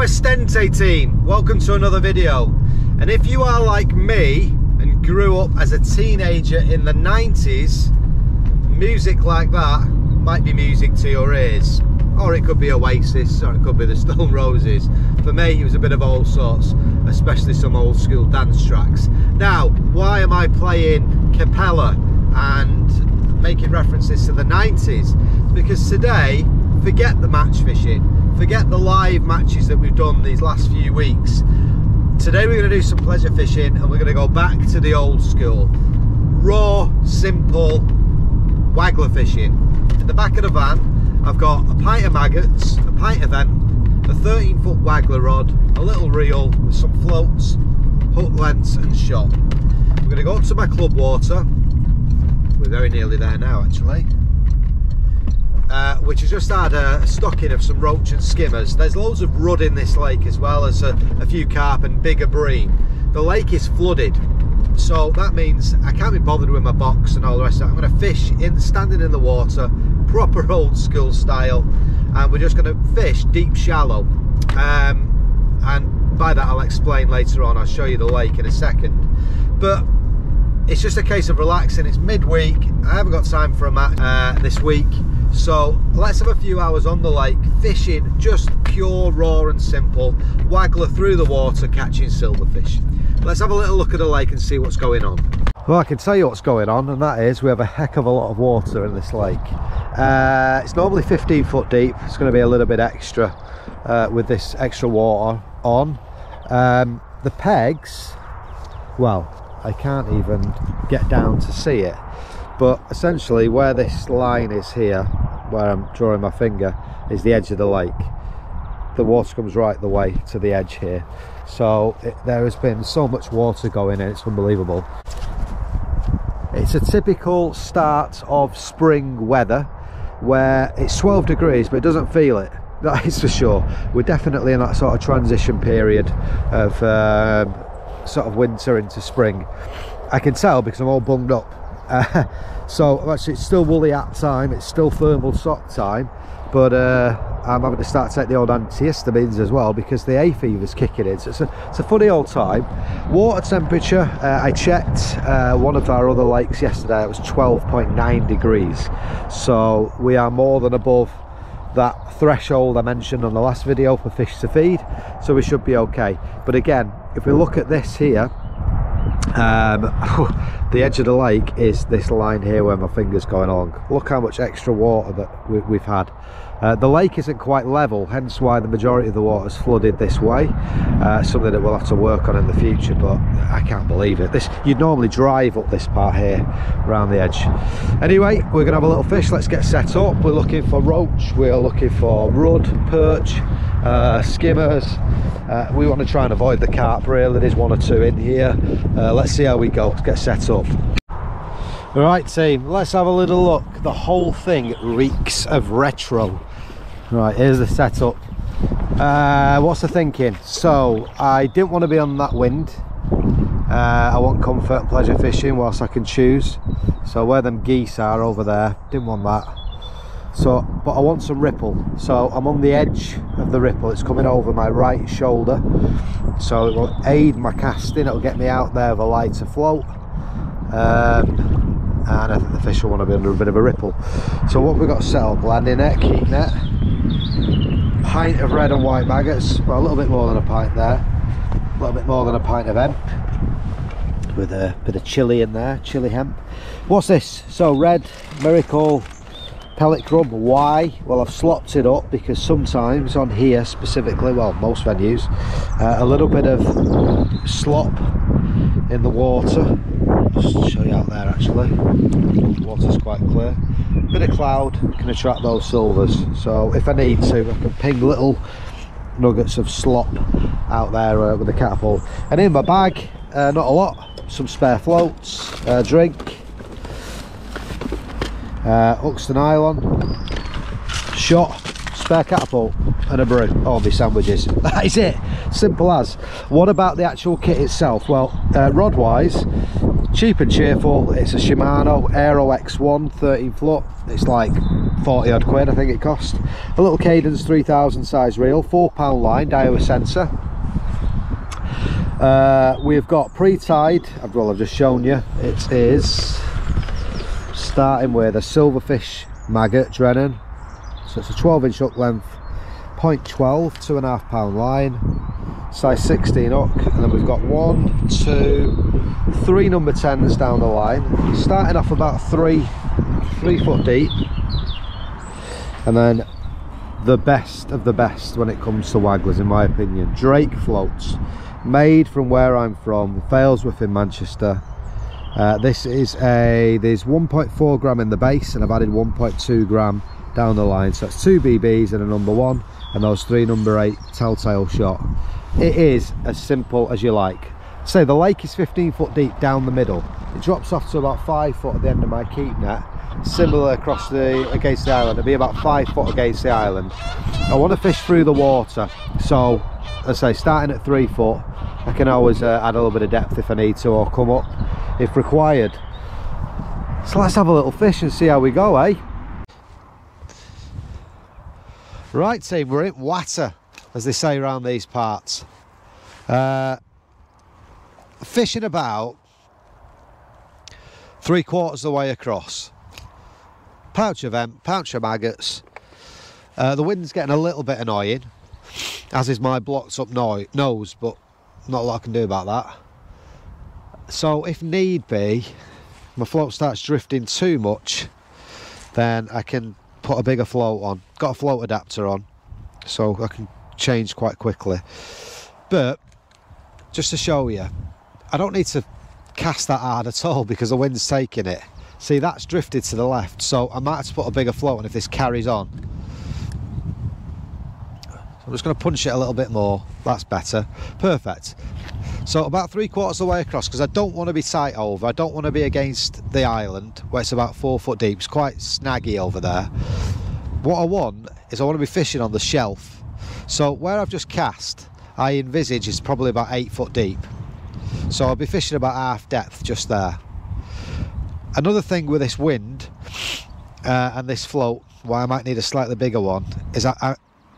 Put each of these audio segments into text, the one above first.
Estente team, welcome to another video. And if you are like me and grew up as a teenager in the 90s, music like that might be music to your ears. Or it could be Oasis, or it could be the Stone Roses. For me, it was a bit of all sorts, especially some old school dance tracks. Now, why am I playing Capella and making references to the 90s? Because today, forget the match fishing, forget the live matches that we've done these last few weeks. Today we're going to do some pleasure fishing and we're going to go back to the old school. Raw, simple, waggler fishing. In the back of the van, I've got a pint of maggots, a pint of hemp, a 13-foot waggler rod, a little reel with some floats, hook lengths and shot. We're going to go up to my club water. We're very nearly there now actually. Which has just had a stocking of some roach and skimmers. There's loads of rudd in this lake as well as a few carp and bigger bream. The lake is flooded, so that means I can't be bothered with my box and all the rest of it. I'm going to fish standing in the water, proper old school style, and we're just going to fish deep shallow. And by that I'll explain later on. I'll show you the lake in a second. But it's just a case of relaxing. It's midweek. I haven't got time for a match this week. So let's have a few hours on the lake fishing, just pure, raw and simple, waggler through the water catching silverfish. Let's have a little look at the lake and see what's going on. Well, I can tell you what's going on, and that is we have a heck of a lot of water in this lake. It's normally 15 foot deep. It's going to be a little bit extra with this extra water on. The pegs, well, I can't even get down to see it. But essentially where this line is here, where I'm drawing my finger, is the edge of the lake. The water comes right the way to the edge here. So there has been so much water going in, it's unbelievable. It's a typical start of spring weather where it's 12 degrees but it doesn't feel it. That is for sure. We're definitely in that sort of transition period of sort of winter into spring. I can tell because I'm all bunged up. So actually it's still woolly hat time, it's still thermal sock time, but I'm having to start to take the old antihistamines as well because the hay fever's kicking in. So it's a funny old time. Water temperature, I checked one of our other lakes yesterday, it was 12.9 degrees. So we are more than above that threshold I mentioned on the last video for fish to feed, so we should be okay. But again, if we look at this here, the edge of the lake is this line here where my finger's going along. Look how much extra water that we've had. The lake isn't quite level, hence why the majority of the water is flooded this way. Something that we'll have to work on in the future, but I can't believe it. You'd normally drive up this part here around the edge. Anyway, we're gonna have a little fish. Let's get set up. We're looking for roach, we're looking for rudd, perch, skimmers. We want to try and avoid the carp really. There's one or two in here. Let's see how we go. Let's get set up. Right team, let's have a little look. The whole thing reeks of retro. Right, here's the setup. What's the thinking? So I didn't want to be on that wind. I want comfort and pleasure fishing whilst I can choose. So where them geese are over there, didn't want that. So, but I want some ripple, so I'm on the edge of the ripple. It's coming over my right shoulder, so it will aid my casting. It'll get me out there with a lighter float, and I think the fish will want to be under a bit of a ripple. So what we've got set up: landing net, keep net, pint of red and white maggots, well a little bit more than a pint there, a little bit more than a pint of hemp, with a bit of chili in there, chili hemp. What's this? So red, miracle, pellet crumb. Why? Well, I've slopped it up because sometimes on here specifically, well most venues, a little bit of slop in the water. Just show you out there actually, the water's quite clear. Bit of cloud can attract those silvers, so if I need to I can ping little nuggets of slop out there with the catapult. And in my bag, not a lot, some spare floats, drink, hooks to nylon, shot, spare catapult and a brew. All my sandwiches. That is it, simple as. What about the actual kit itself? Well, rod wise, cheap and cheerful. It's a Shimano Aero X1 13 foot. It's like 40 odd quid I think it cost. A little Cadence 3000 size reel, £4 line, Daiwa sensor. We've got pre-tied, well I've just shown you, it is starting with a silverfish maggot Drennan, so it's a 12-inch hook length, 0.12, £2.5 line, size 16 hook, and then we've got 1, 2, 3 number 10s down the line, starting off about 3 foot deep, and then the best of the best when it comes to wagglers in my opinion, Drake floats, made from where I'm from, Failsworth in Manchester. This is there's 1.4 gram in the base and I've added 1.2 gram down the line, so it's 2 BBs and a number 1 and those 3 number 8 telltale shot. It is as simple as you like. Say the lake is 15 foot deep down the middle, it drops off to about 5 foot at the end of my keep net, similar across against the island, it'll be about 5 foot against the island. I want to fish through the water, so as I say, starting at 3 foot, I can always add a little bit of depth if I need to, or come up if required. So let's have a little fish and see how we go, eh? Right team, we're in water, as they say around these parts. Fishing about 3/4 of the way across. Pouch of hemp, pouch of maggots. The wind's getting a little bit annoying, as is my blocked up nose, but not a lot I can do about that. So if need be, my float starts drifting too much, then I can put a bigger float on. Got a float adapter on, so I can change quite quickly. But just to show you, I don't need to cast that hard at all because the wind's taking it. See, that's drifted to the left, so I might have to put a bigger float on if this carries on. I'm just going to punch it a little bit more. That's better. Perfect. So about 3/4 of the way across, because I don't want to be tight over. I don't want to be against the island where it's about 4 foot deep. It's quite snaggy over there. What I want is I want to be fishing on the shelf. So where I've just cast, I envisage is probably about 8 foot deep. So I'll be fishing about half depth just there. Another thing with this wind and this float, why I might need a slightly bigger one, is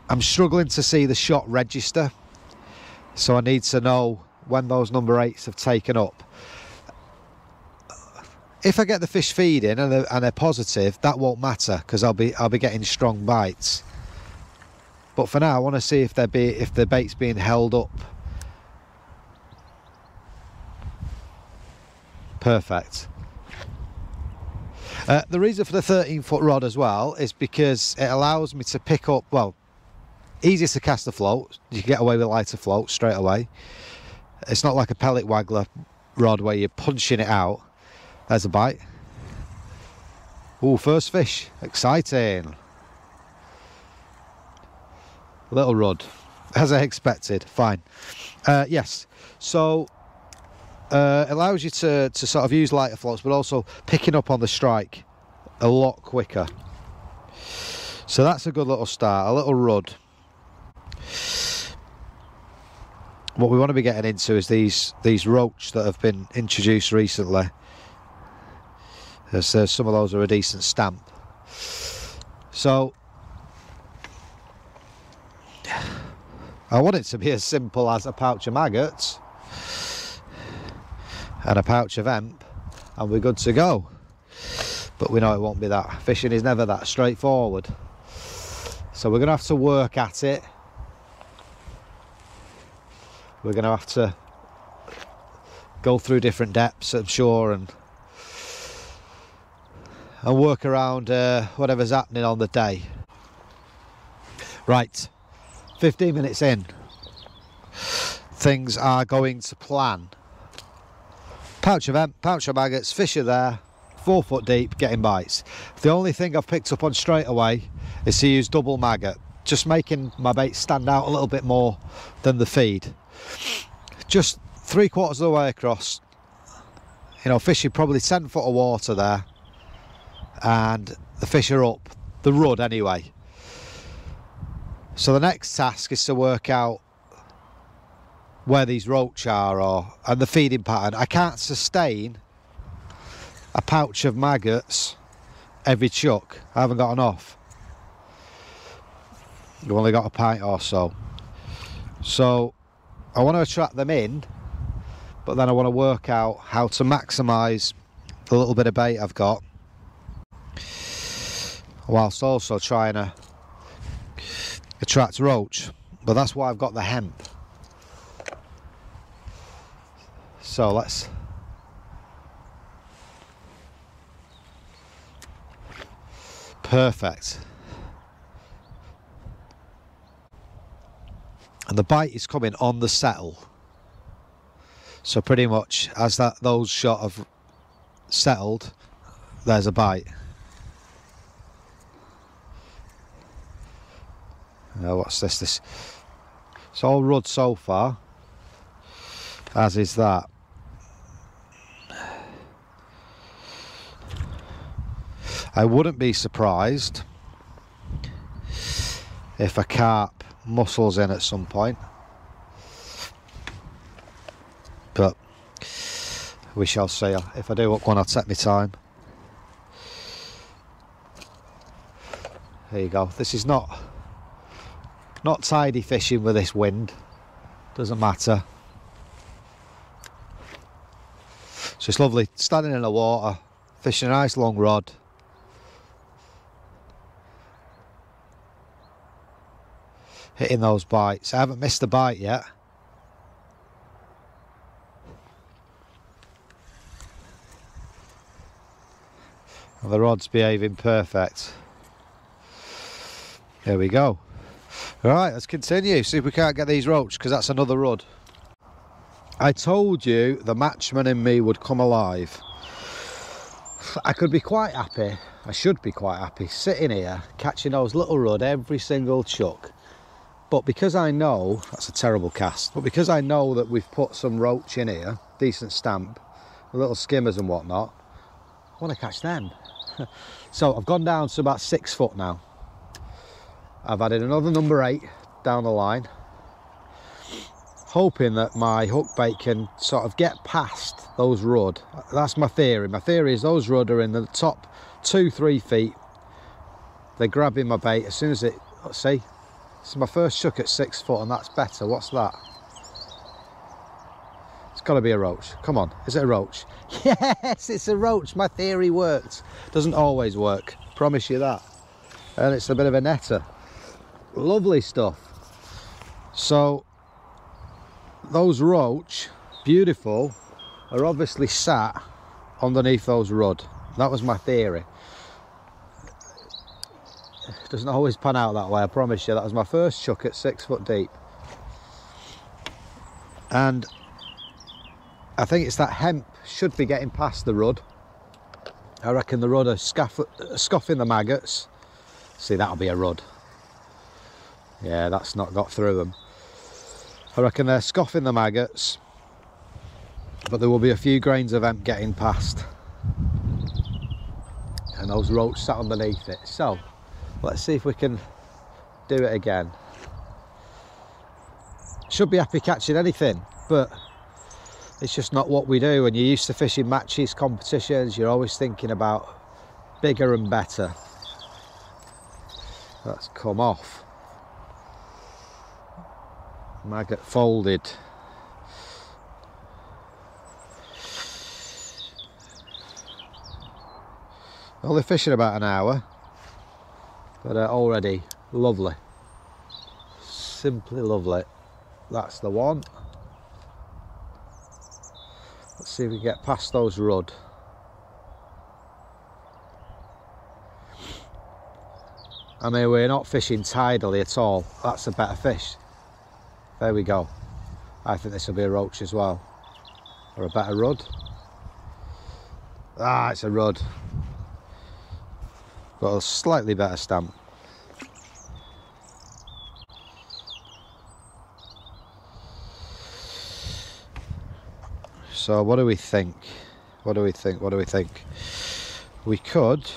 I'm struggling to see the shot register, so I need to know when those number 8s have taken up. If I get the fish feeding and they're positive, that won't matter because I'll be getting strong bites. But for now, I want to see if the bait's being held up. Perfect. The reason for the 13-foot rod as well is because it allows me to pick up, well, easier to cast the float. You can get away with lighter float straight away. It's not like a pellet waggler rod where you're punching it out. There's a bite. Ooh, first fish. Exciting. Little rod, as I expected. Fine. Yes, so it allows you to sort of use lighter floats, but also picking up on the strike a lot quicker. So that's a good little start, a little rud. What we want to be getting into is these roach that have been introduced recently. Some of those are a decent stamp. So I want it to be as simple as a pouch of maggots and a pouch of hemp and we're good to go. But we know it won't be that. Fishing is never that straightforward. So we're going to have to work at it. We're going to have to go through different depths, I'm sure, and work around whatever's happening on the day. Right, 15 minutes in. Things are going to plan. Pouch of hemp, pouch of maggots, fish are there, 4 foot deep, getting bites. The only thing I've picked up on straight away is to use double maggot, just making my bait stand out a little bit more than the feed. Just 3/4 of the way across, you know, fishing probably 10 foot of water there, and the fish are up, the rud anyway. So the next task is to work out where these roach are and the feeding pattern. I can't sustain a pouch of maggots every chuck. I haven't got enough. I've only got a pint or so. So I want to attract them in, but then I want to work out how to maximise the little bit of bait I've got, whilst also trying to attract roach. But that's why I've got the hemp. So let's perfect. And the bite is coming on the settle. So pretty much as those shot have settled, there's a bite. Now what's this? It's all rudd so far, as is that. I wouldn't be surprised if a carp muscles in at some point, but we shall see. If I do hook one, I'll take my time. There you go. This is not tidy fishing with this wind. Doesn't matter. So it's lovely standing in the water, fishing a nice long rod. Hitting those bites. I haven't missed a bite yet. And the rod's behaving perfect. There we go. Right, let's continue. See if we can't get these roach, because that's another rod. I told you the matchman in me would come alive. I could be quite happy, I should be quite happy, sitting here catching those little rudd every single chuck. But because I know, that's a terrible cast, but because I know that we've put some roach in here, decent stamp, little skimmers and whatnot, I want to catch them. So I've gone down to about 6 foot now. I've added another number 8 down the line, hoping that my hook bait can sort of get past those rudd. That's my theory. My theory is those rudd are in the top 2-3 feet. They're grabbing my bait as soon as it, let's see, this is my first chuck at 6 foot, and that's better. What's that? It's got to be a roach. Come on, is it a roach? Yes, it's a roach. My theory worked. Doesn't always work, promise you that. And it's a bit of a netter. Lovely stuff. So those roach, beautiful, are obviously sat underneath those rudd. That was my theory. It doesn't always pan out that way, I promise you. That was my first chuck at 6 foot deep. And I think it's that hemp should be getting past the rudd. I reckon the rudd are scoffing the maggots. See, that'll be a rudd. Yeah, that's not got through them. I reckon they're scoffing the maggots, but there will be a few grains of hemp getting past. And those roach sat underneath it. So, let's see if we can do it again. Should be happy catching anything, but it's just not what we do. When you're used to fishing matches, competitions, you're always thinking about bigger and better. That's come off. Maggot folded. Only fishing about an hour, but already lovely. Simply lovely. That's the one. Let's see if we can get past those rudd. I mean, we're not fishing tidally at all. That's a better fish. There we go. I think this will be a roach as well. Or a better rudd. Ah, it's a rudd. Got a slightly better stamp. So what do we think? What do we think? What do we think? We could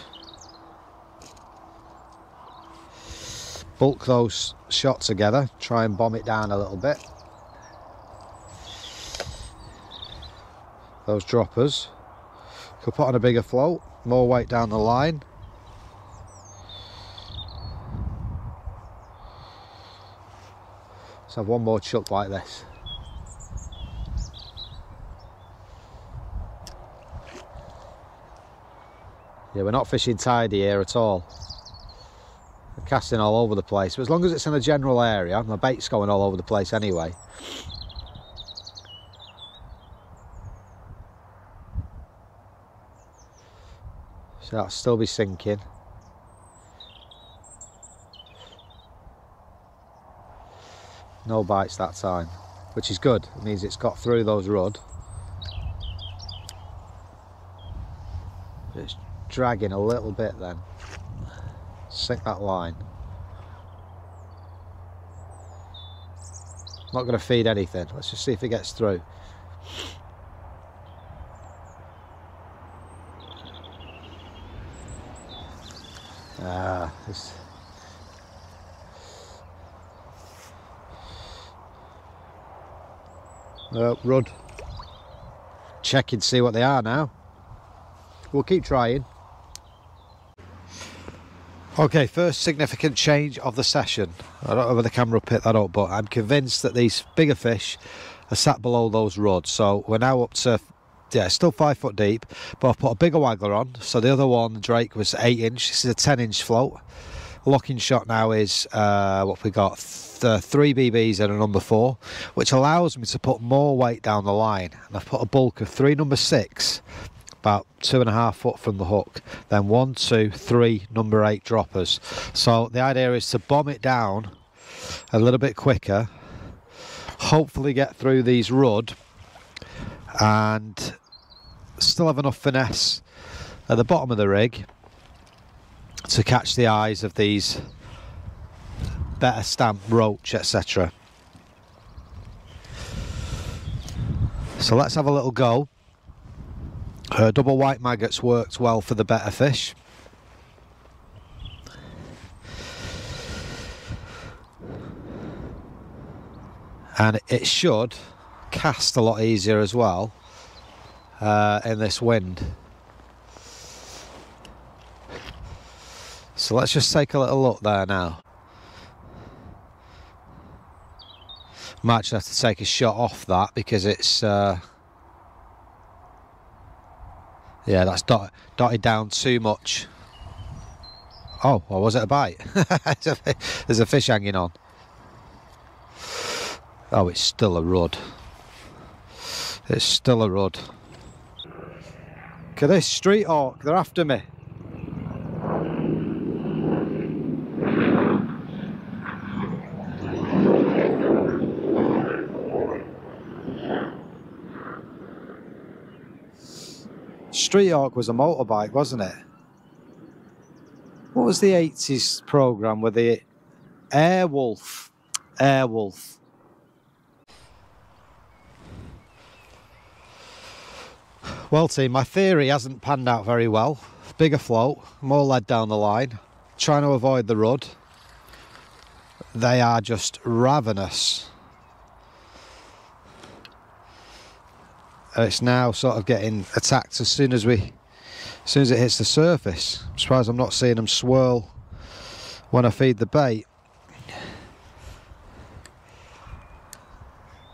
bulk those shots together, try and bomb it down a little bit. Those droppers. Could put on a bigger float, more weight down the line. Let's have one more chuck like this. Yeah, we're not fishing tidy here at all. We're casting all over the place, but as long as it's in a general area, my bait's going all over the place anyway. So that'll still be sinking. No bites that time, which is good. It means it's got through those rud. It's dragging a little bit then. Sink that line. Not going to feed anything. Let's just see if it gets through. This. Rud. Check and see what they are now. We'll keep trying. Okay, first significant change of the session. I don't know whether the camera will pick that up, but I'm convinced that these bigger fish are sat below those rods. So we're now up to, yeah, still 5 foot deep, but I've put a bigger waggler on. So the other one, the Drake, was 8 inch. This is a 10-inch float. Locking shot now is what we got, 3 BBs and a number 4, which allows me to put more weight down the line. And I've put a bulk of 3 number 6, about 2.5 foot from the hook, then 1, 2, 3 number 8 droppers. So the idea is to bomb it down a little bit quicker, hopefully get through these rud and still have enough finesse at the bottom of the rig to catch the eyes of these better stamp roach, etc. So let's have a little go. Double white maggots worked well for the better fish. And it should cast a lot easier as well in this wind. So let's just take a little look there now. Might just have to take a shot off that because it's yeah, that's dotted down too much. Oh, or was it a bite? There's a fish hanging on. Oh, it's still a rud. It's still a rud. Look at this street hawk, they're after me. Street hawk was a motorbike, wasn't it? What was the 80s programme with the Airwolf? Airwolf. Well team, my theory hasn't panned out very well. Bigger float, more lead down the line, trying to avoid the rud. They are just ravenous. It's now sort of getting attacked as soon as it hits the surface. I'm surprised I'm not seeing them swirl when I feed the bait.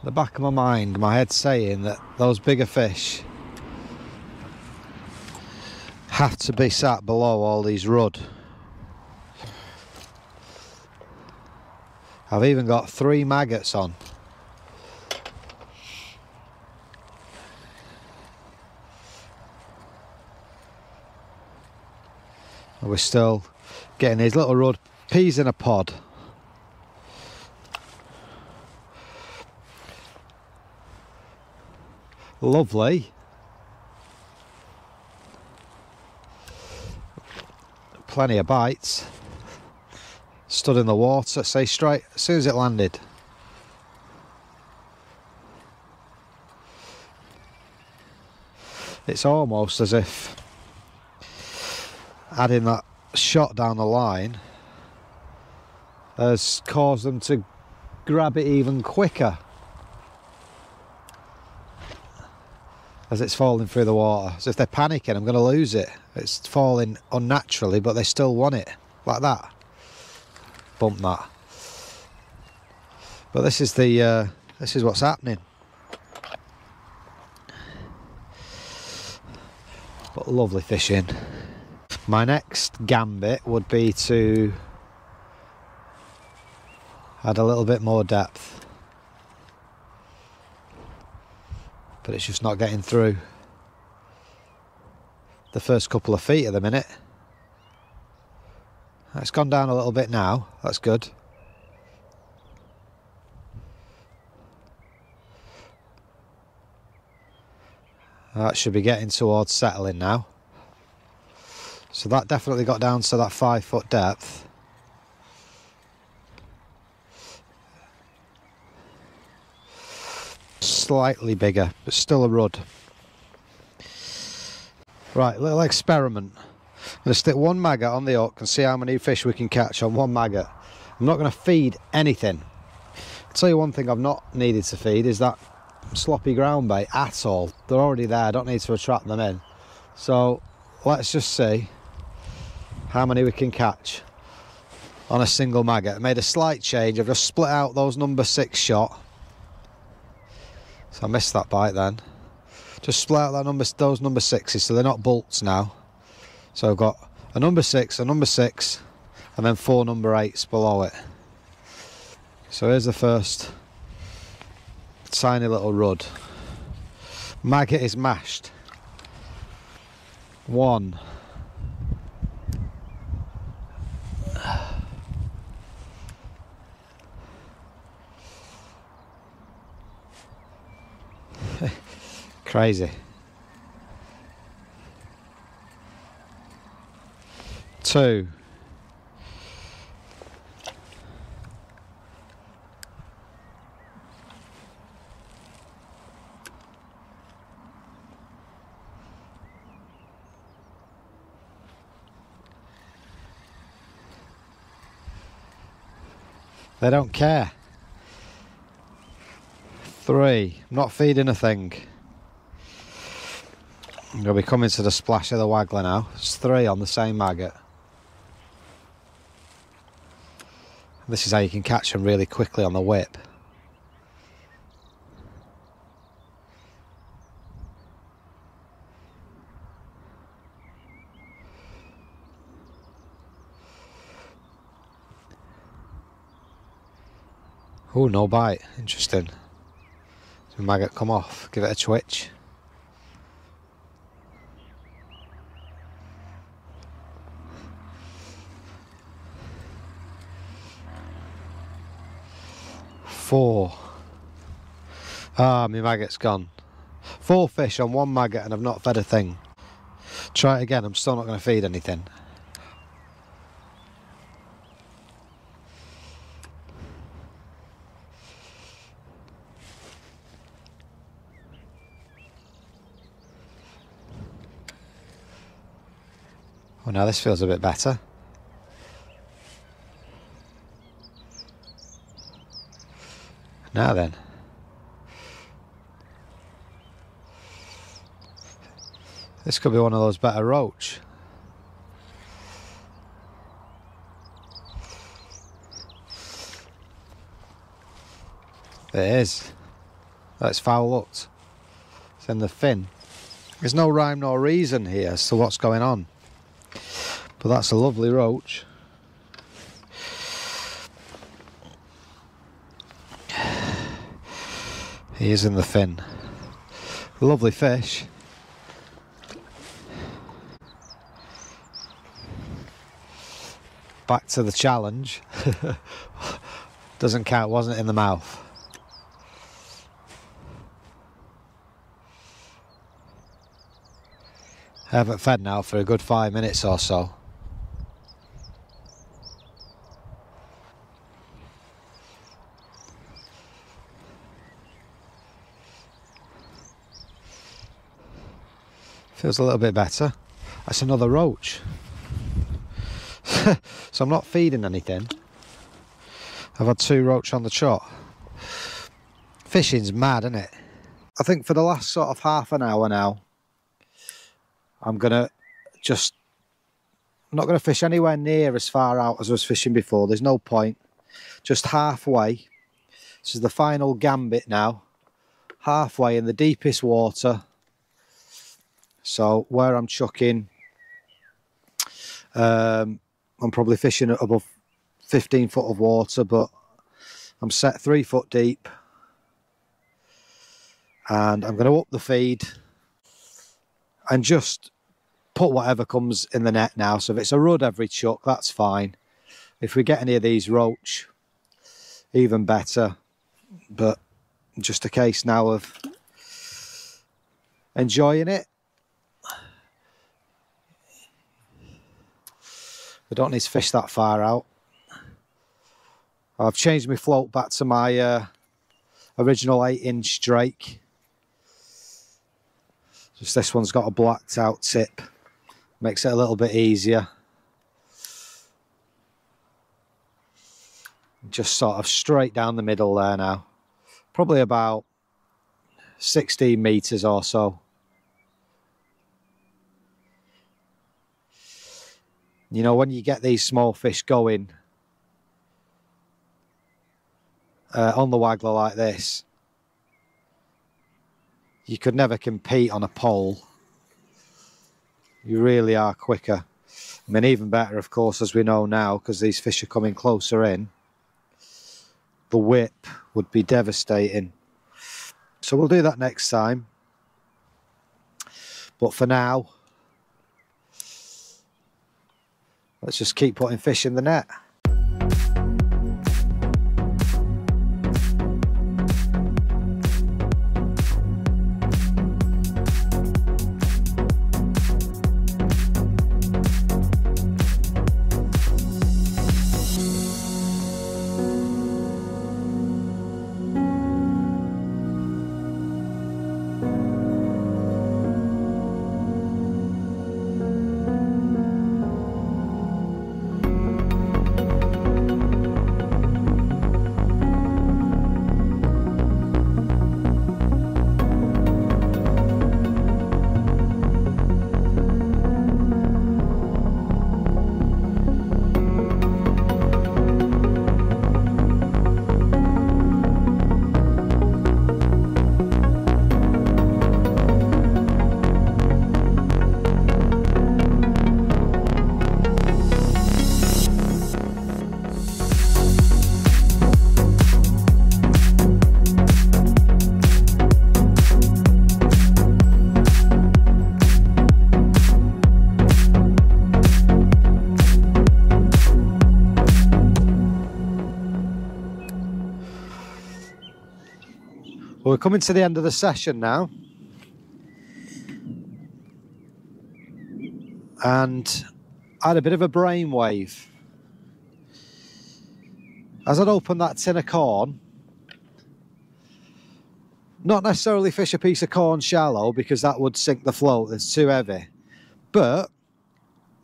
The back of my mind, my head's saying that those bigger fish have to be sat below all these rud. I've even got 3 maggots on. We're still getting these little rud, peas in a pod. Lovely. Plenty of bites. Stood in the water, say straight as soon as it landed. It's almost as if adding that shot down the line has caused them to grab it even quicker as it's falling through the water. So if they're panicking, I'm going to lose it. It's falling unnaturally, but they still want it, like that. Bump that. But this is what's happening. But lovely fishing. My next gambit would be to add a little bit more depth, but it's just not getting through the first couple of feet at the minute. It's gone down a little bit now, that's good. That should be getting towards settling now. So that definitely got down to that 5 foot depth. Slightly bigger, but still a rud. Right, little experiment. I'm going to stick one maggot on the hook and see how many fish we can catch on one maggot. I'm not going to feed anything. I'll tell you one thing I've not needed to feed is that sloppy ground bait at all. They're already there, I don't need to attract them in. So let's just see how many we can catch on a single maggot. I made a slight change. I've just split out those number 6 shot. So I missed that bite then. Just split out that those number 6s so they're not bolts now. So I've got a number 6, and then 4 number 8s below it. So here's the first tiny little rud. Maggot is mashed. 1. Crazy. 2. They don't care. 3. I'm not feeding a thing. I'm going to be coming to the splash of the Waggler now. It's 3 on the same maggot. This is how you can catch them really quickly on the whip. Oh, no bite. Interesting. So maggot come off. Give it a twitch. Four. Ah, my maggot's gone. 4 fish on one maggot and I've not fed a thing. Try it again, I'm still not going to feed anything. Oh, now this feels a bit better. Now then. This could be one of those better roach. It is. That's foul looked. It's in the fin. There's no rhyme nor reason here as to what's going on. But that's a lovely roach. He is in the fin. Lovely fish. Back to the challenge. Doesn't count, wasn't it in the mouth? I haven't fed now for a good 5 minutes or so. Feels a little bit better. That's another roach. So I'm not feeding anything. I've had 2 roach on the trot. Fishing's mad, isn't it? I think for the last sort of half an hour now, I'm not going to fish anywhere near as far out as I was fishing before. There's no point. Just halfway. This is the final gambit now. Halfway in the deepest water. So where I'm chucking, I'm probably fishing at above 15 foot of water, but I'm set 3 foot deep. And I'm going to up the feed and just put whatever comes in the net now. So if it's a rudd every chuck, that's fine. If we get any of these roach, even better. But just a case now of enjoying it. We don't need to fish that far out. I've changed my float back to my original 8-inch Drake. Just this one's got a blacked out tip. Makes it a little bit easier. Just sort of straight down the middle there now. Probably about 16 metres or so. You know, when you get these small fish going on the Waggler like this, you could never compete on a pole. You really are quicker. I mean, even better, of course, as we know now, because these fish are coming closer in, the whip would be devastating. So we'll do that next time. But for now, let's just keep putting fish in the net. Well, we're coming to the end of the session now. And I had a bit of a brainwave. As I'd opened that tin of corn, not necessarily fish a piece of corn shallow because that would sink the float, it's too heavy. But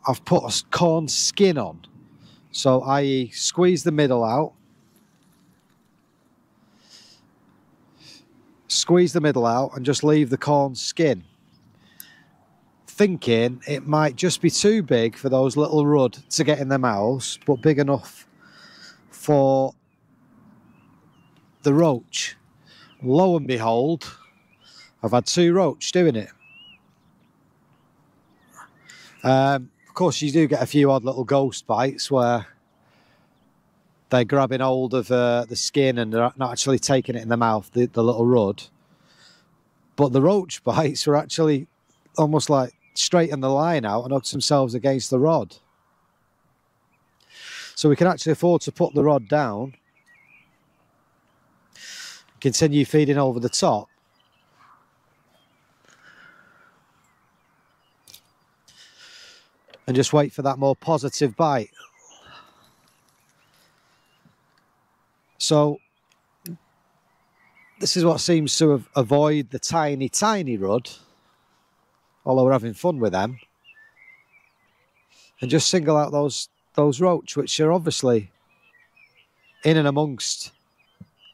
I've put a corn skin on. So i.e. squeeze the middle out. Squeeze the middle out and just leave the corn skin. Thinking it might just be too big for those little rudd to get in their mouths, but big enough for the roach. Lo and behold, I've had 2 roach doing it. Of course, you do get a few odd little ghost bites where they're grabbing hold of the skin and they're not actually taking it in the mouth, the little rudd. But the roach bites were actually almost like straighten the line out and hooked themselves against the rod. So we can actually afford to put the rod down, continue feeding over the top. And just wait for that more positive bite. So this is what seems to avoid the tiny, tiny rudd, although we're having fun with them, and just single out those roach, which are obviously in and amongst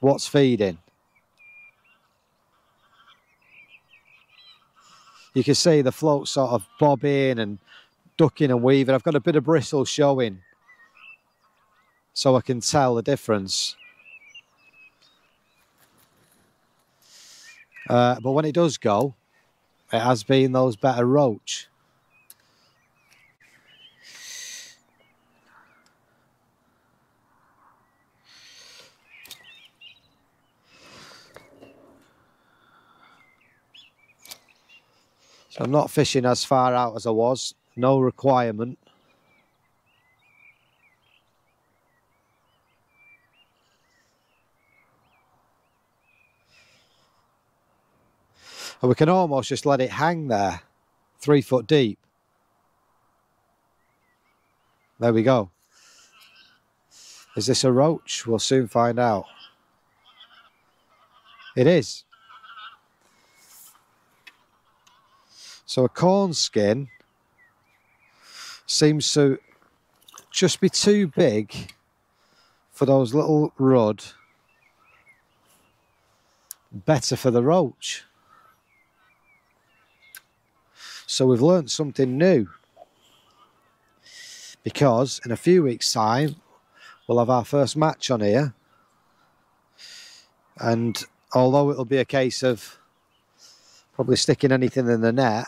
what's feeding. You can see the float sort of bobbing and ducking and weaving. I've got a bit of bristle showing, so I can tell the difference. But when it does go, it has been those better roach. So I'm not fishing as far out as I was, no requirement. And we can almost just let it hang there, 3 foot deep. There we go. Is this a roach? We'll soon find out. It is. So a corn skin seems to just be too big for those little rudd. Better for the roach. So we've learnt something new, because in a few weeks' time we'll have our first match on here, and although it'll be a case of probably sticking anything in the net,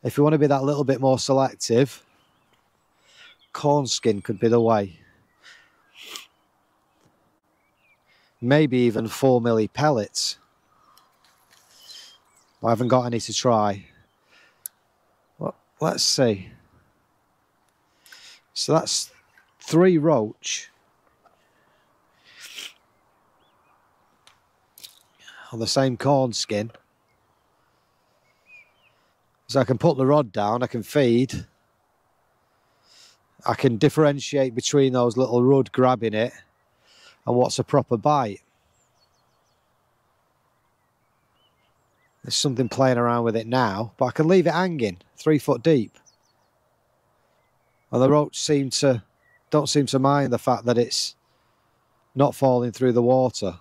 if you want to be that little bit more selective, corn skin could be the way. Maybe even 4mm pellets. I haven't got any to try. Well, let's see. So that's 3 roach on the same corn skin. So I can put the rod down, I can feed, I can differentiate between those little rudd grabbing it and what's a proper bite. There's something playing around with it now, but I can leave it hanging 3 foot deep. And the roach don't seem to mind the fact that it's not falling through the water.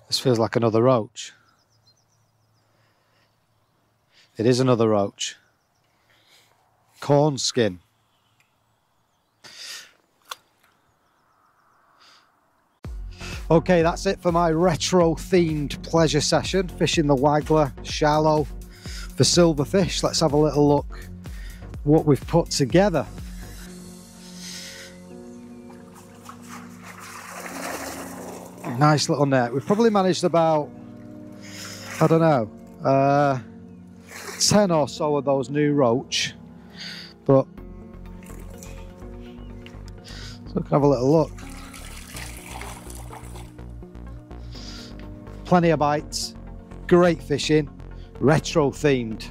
This feels like another roach. It is another roach. Corn skin. Okay, that's it for my retro themed pleasure session, fishing the Waggler shallow for silverfish. Let's have a little look what we've put together. Nice little net. We've probably managed about, I don't know, 10 or so of those new roach, but so we can have a little look. Plenty of bites, great fishing, retro themed.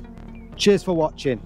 Cheers for watching.